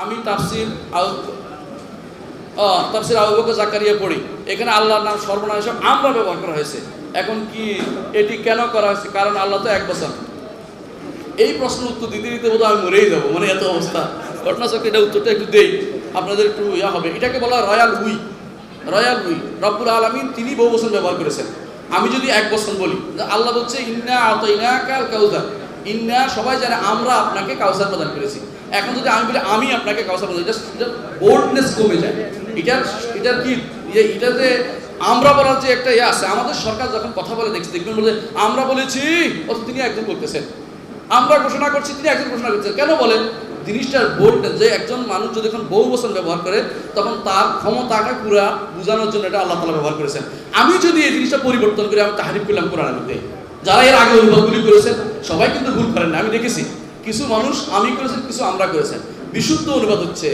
আমি তাফসির আবু বকর জাকারিয়া পড়ি, এখানে আল্লাহর নাম সর্বনাম হিসেবে আমরা ব্যবহার করা হয়েছে। এখন কি এটি কেন করা হয়েছে? কারণ আল্লাহ তো এক বছর। এই প্রশ্নের উত্তর দিতে দিতে বোধহয় আমি মরেই যাবো, মানে এত অবস্থা। ঘটনা চক্রে এটা উত্তরটা একটু দেই, আপনাদের একটু ইয়া হবে। এটাকে বলা হয় রয়্যাল উই। রব্বুল আলামিন তিনি বহু বছর ব্যবহার করেছেন। আমি যদি এক বছর বলি, আল্লাহ বলছে ইন্না আতাইনাকাল কাউসার, ইন্না সবাই জানে আমরা আপনাকে কাউসার প্রদান করেছি। এখন যদি আমি বলি আমি আপনাকে কাউসার প্রদান, এটা বোল্ডনেস কমে যায়। এটার কি এটাতে আমরা বলার যে একটা ইয়ে আছে। আমাদের সরকার যখন কথা বলে দেখবেন বলে আমরা বলেছি, অথচ তিনি একজন বলতেছেন। আমরা ঘোষণা করছি, তিনি একজন ঘোষণা করছেন। কেন বলেন? জিনিসটার বোল্ডনেস, যে একজন মানুষ যদি এখন বহু বছর ব্যবহার করে তখন তার ক্ষমতাটা পুরা বোঝানোর জন্য এটা আল্লাহ তাআলা ব্যবহার করেছেন। আমি যদি এই জিনিসটা পরিবর্তন করে আমি তাহরিফ করলাম কোরআনের মধ্যে, যারা এর আগে অনুবাদগুলি করেছেন সবাই কিন্তু ভুল করেন না। আমি দেখেছি কিছু মানুষ আমি করেছেন, কিছু আমরা করেছেন। বিশুদ্ধ অনুবাদ হচ্ছে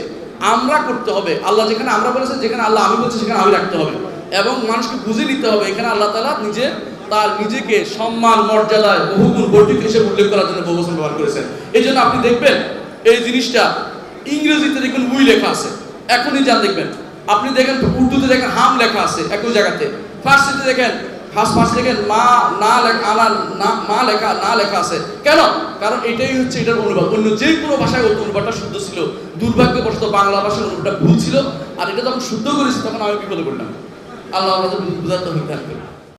আমরা করতে হবে। আল্লাহ যেখানে আমরা বলেছেন, যেখানে আল্লাহ আমি বলছি সেখানে আমি রাখতে হবে, এবং মানুষকে বুঝে নিতে হবে এখানে আল্লাহ তাআলা নিজেকে সম্মান মর্যাদায় বহুগুণ বর্ধিত হিসেবে উল্লেখ করার জন্য বহু বছর ব্যবহার করেছেন। এই জন্য আপনি দেখবেন এই জিনিসটা ইংরেজিতে দেখবেন উই লেখা আছে, এখনই যান দেখবেন। আপনি দেখেন উর্দুতে দেখেন হাম লেখা আছে একই জায়গাতে, ফার্সিতে দেখেন ফার্সি দেখেন মা লেখা আছে। কেন? কারণ এটাই হচ্ছে এটার অনুবাদ। অন্য যে কোনো ভাষায় অনুবাদটা শুদ্ধ ছিল, দুর্ভাগ্যবশত বাংলা ভাষার অনুবাদটা ভুল ছিল। আর এটা যখন শুদ্ধ করেছি তখন আমি বিপদে পড়লাম। আল্লাহ আমাদের বুঝাতে হবে।